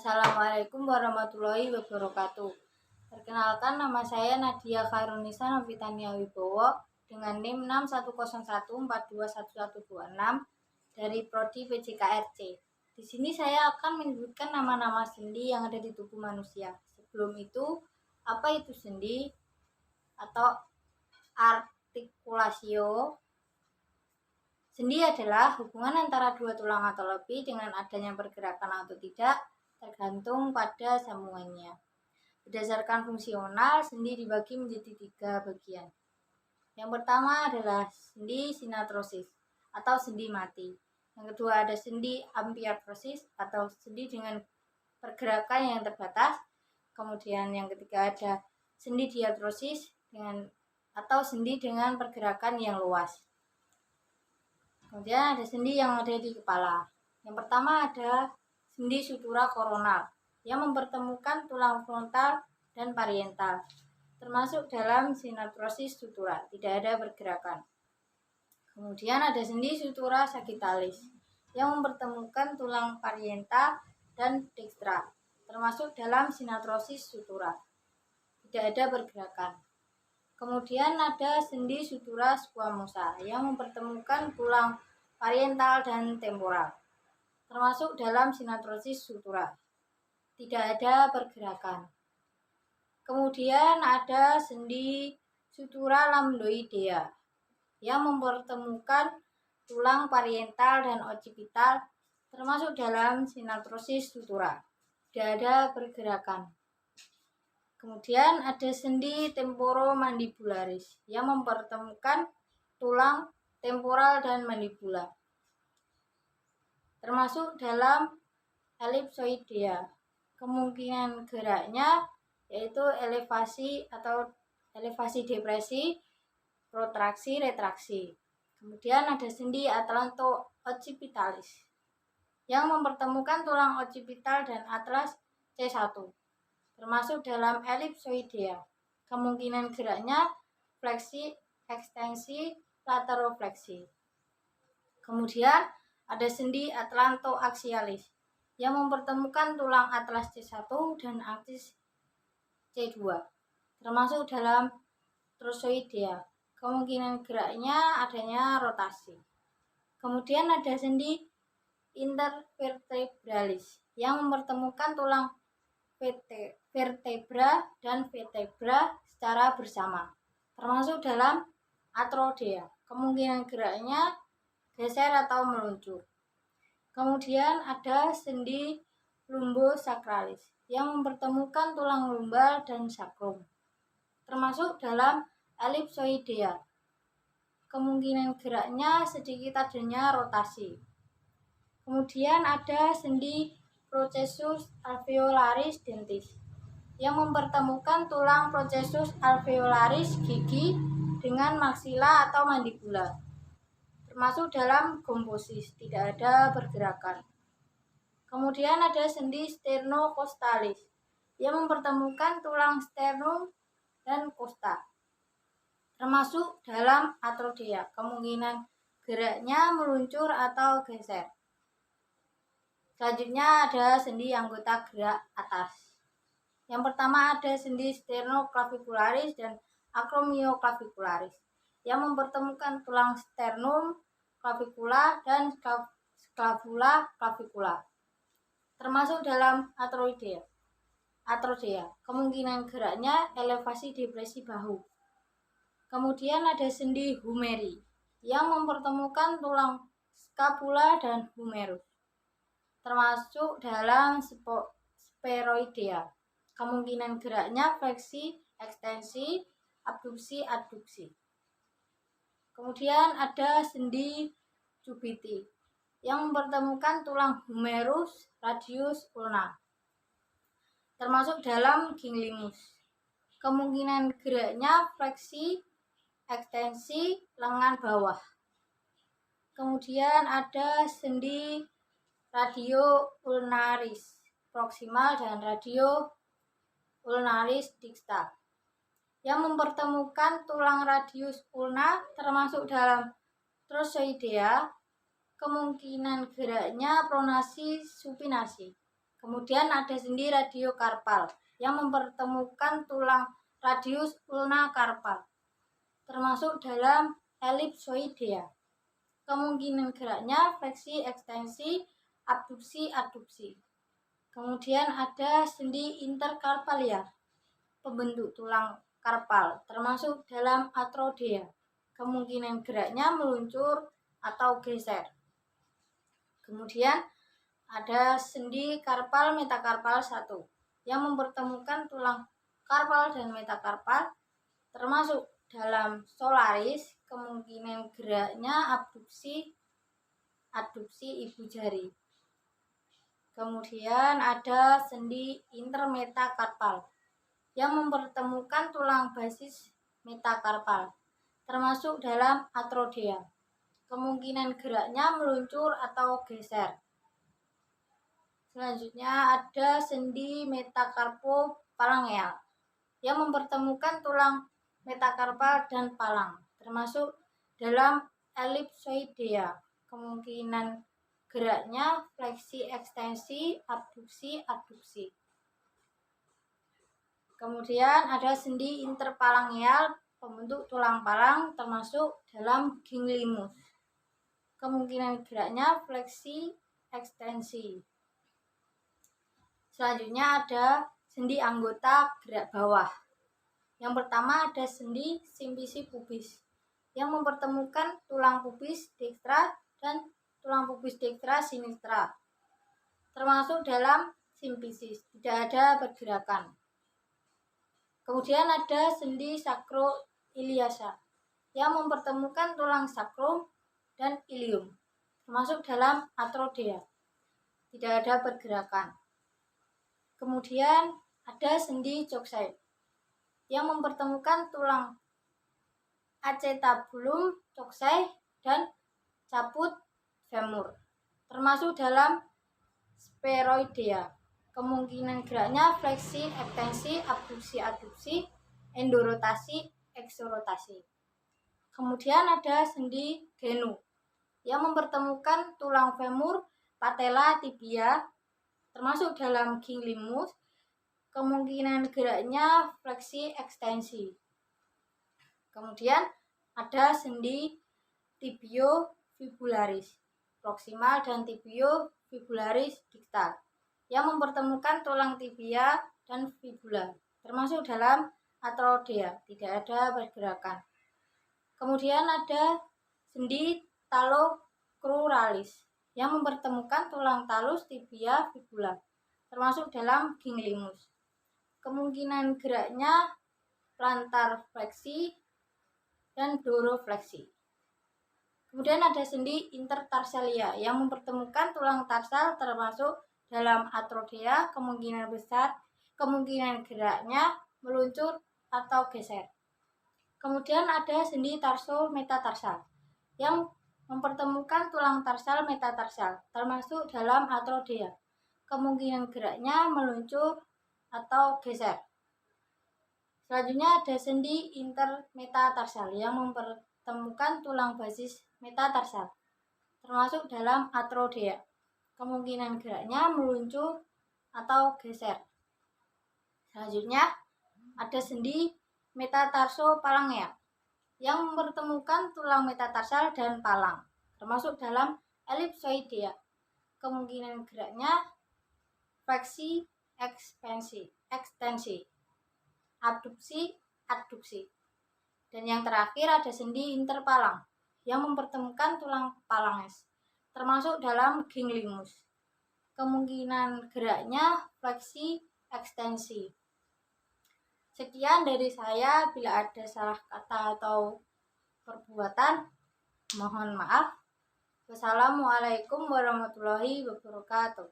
Assalamualaikum warahmatullahi wabarakatuh. Perkenalkan, nama saya Nadia Khairunisa Novitania Wibowo dengan NIM 6101421126 dari Prodi PJKRC. Di sini saya akan menyebutkan nama-nama sendi yang ada di tubuh manusia. Sebelum itu, apa itu sendi atau artikulasio? Sendi adalah hubungan antara dua tulang atau lebih dengan adanya pergerakan atau tidak, tergantung pada sambungannya. Berdasarkan fungsional, sendi dibagi menjadi 3 bagian. Yang pertama adalah sendi sinatrosis atau sendi mati. Yang kedua ada sendi ampiartrosis atau sendi dengan pergerakan yang terbatas. Kemudian yang ketiga ada sendi diartrosis atau sendi dengan pergerakan yang luas. Kemudian ada sendi yang ada di kepala. Yang pertama ada sendi sutura koronal yang mempertemukan tulang frontal dan parietal, termasuk dalam sinatrosis sutura, tidak ada pergerakan. Kemudian ada sendi sutura sagittalis yang mempertemukan tulang parietal dan dextra, termasuk dalam sinatrosis sutura, tidak ada pergerakan. Kemudian ada sendi sutura squamosa yang mempertemukan tulang parietal dan temporal, termasuk dalam sinatrosis sutura, tidak ada pergerakan. Kemudian ada sendi sutura lambdoidea yang mempertemukan tulang parietal dan occipital, termasuk dalam sinatrosis sutura, tidak ada pergerakan. Kemudian ada sendi temporomandibularis yang mempertemukan tulang temporal dan mandibula, termasuk dalam ellipsoidea. Kemungkinan geraknya yaitu elevasi depresi, protraksi, retraksi. Kemudian ada sendi atlanto-occipitalis yang mempertemukan tulang occipital dan atlas C1, termasuk dalam ellipsoidea. Kemungkinan geraknya fleksi, ekstensi, laterofleksi. Kemudian ada sendi atlantoaksialis yang mempertemukan tulang atlas C1 dan aksis C2, termasuk dalam trosoidea. Kemungkinan geraknya adanya rotasi. Kemudian ada sendi intervertebralis yang mempertemukan tulang vertebra dan vertebra secara bersama, termasuk dalam arthrodea. Kemungkinan geraknya geser atau meluncur. Kemudian ada sendi lumbosakralis yang mempertemukan tulang lumbal dan sakrum, termasuk dalam ellipsoidea. Kemungkinan geraknya sedikit adanya rotasi. Kemudian ada sendi processus alveolaris dentis yang mempertemukan tulang processus alveolaris gigi dengan maksila atau mandibula, termasuk dalam gombosis, tidak ada pergerakan. Kemudian ada sendi sternocostalis yang mempertemukan tulang sternum dan costa, termasuk dalam arthrodea. Kemungkinan geraknya meluncur atau geser. Selanjutnya ada sendi anggota gerak atas. Yang pertama ada sendi sternoclavicularis dan acromioclavicularis yang mempertemukan tulang sternum, clavicula dan scapula clavicula, termasuk dalam arthrodea. Kemungkinan geraknya elevasi depresi bahu. Kemudian ada sendi humeri yang mempertemukan tulang scapula dan humerus, termasuk dalam spheroidea. Kemungkinan geraknya fleksi, ekstensi, abduksi, adduksi. Kemudian ada sendi cubiti yang mempertemukan tulang humerus, radius, ulna, termasuk dalam ginglimus. Kemungkinan geraknya fleksi, ekstensi, lengan bawah. Kemudian ada sendi radio ulnaris proksimal dan radio ulnaris distal yang mempertemukan tulang radius ulna, termasuk dalam trosoidea. Kemungkinan geraknya pronasi supinasi. Kemudian ada sendi radiokarpal yang mempertemukan tulang radius ulna karpal, termasuk dalam ellipsoidea. Kemungkinan geraknya fleksi, ekstensi, abduksi, adduksi. Kemudian ada sendi interkarpalia, pembentuk tulang karpal, termasuk dalam arthrodea. Kemungkinan geraknya meluncur atau geser. Kemudian ada sendi karpal metakarpal 1 yang mempertemukan tulang karpal dan metakarpal, termasuk dalam solaris. Kemungkinan geraknya abduksi, adduksi ibu jari. Kemudian ada sendi intermetakarpal yang mempertemukan tulang basis metakarpal, termasuk dalam arthrodea. Kemungkinan geraknya meluncur atau geser. Selanjutnya ada sendi metakarpopalangeal yang mempertemukan tulang metakarpal dan palang, termasuk dalam ellipsoidea. Kemungkinan geraknya fleksi, ekstensi, abduksi, adduksi. Kemudian ada sendi interpalangeal, pembentuk tulang palang, termasuk dalam ginglimus. Kemungkinan geraknya fleksi, ekstensi. Selanjutnya ada sendi anggota gerak bawah. Yang pertama ada sendi simpisi pubis yang mempertemukan tulang pubis dekstra dan tulang pubis dekstra sinistra, termasuk dalam simpisis, tidak ada pergerakan. Kemudian ada sendi sakroiliasa yang mempertemukan tulang sakrum dan ilium, termasuk dalam arthrodea, tidak ada pergerakan. Kemudian ada sendi coxae yang mempertemukan tulang acetabulum coxae dan caput femur, termasuk dalam spheroidea. Kemungkinan geraknya fleksi, ekstensi, abduksi, adduksi, endorotasi, eksorotasi. Kemudian ada sendi genu yang mempertemukan tulang femur, patella, tibia, termasuk dalam ginglimus. Kemungkinan geraknya fleksi, ekstensi. Kemudian ada sendi tibiofibularis proksimal dan tibiofibularis distal yang mempertemukan tulang tibia dan fibula, termasuk dalam arthrodea, tidak ada pergerakan. Kemudian ada sendi talocruralis yang mempertemukan tulang talus, tibia, fibula, termasuk dalam ginglimus. Kemungkinan geraknya plantar fleksi dan dorofleksi. Kemudian ada sendi intertarsalia yang mempertemukan tulang tarsal, termasuk dalam arthrodea. Kemungkinan geraknya meluncur atau geser. Kemudian ada sendi tarso-metatarsal yang mempertemukan tulang tarsal metatarsal, termasuk dalam arthrodea. Kemungkinan geraknya meluncur atau geser. Selanjutnya ada sendi intermetatarsal yang mempertemukan tulang basis metatarsal, termasuk dalam arthrodea. Kemungkinan geraknya meluncur atau geser. Selanjutnya ada sendi metatarsophalangeal yang mempertemukan tulang metatarsal dan palang, termasuk dalam ellipsoidea. Kemungkinan geraknya fleksi, ekstensi, abduksi, adduksi. Dan yang terakhir ada sendi interpalang yang mempertemukan tulang phalanges, termasuk dalam ginglimus. Kemungkinan geraknya fleksi, ekstensi. Sekian dari saya. Bila ada salah kata atau perbuatan, mohon maaf. Wassalamualaikum warahmatullahi wabarakatuh.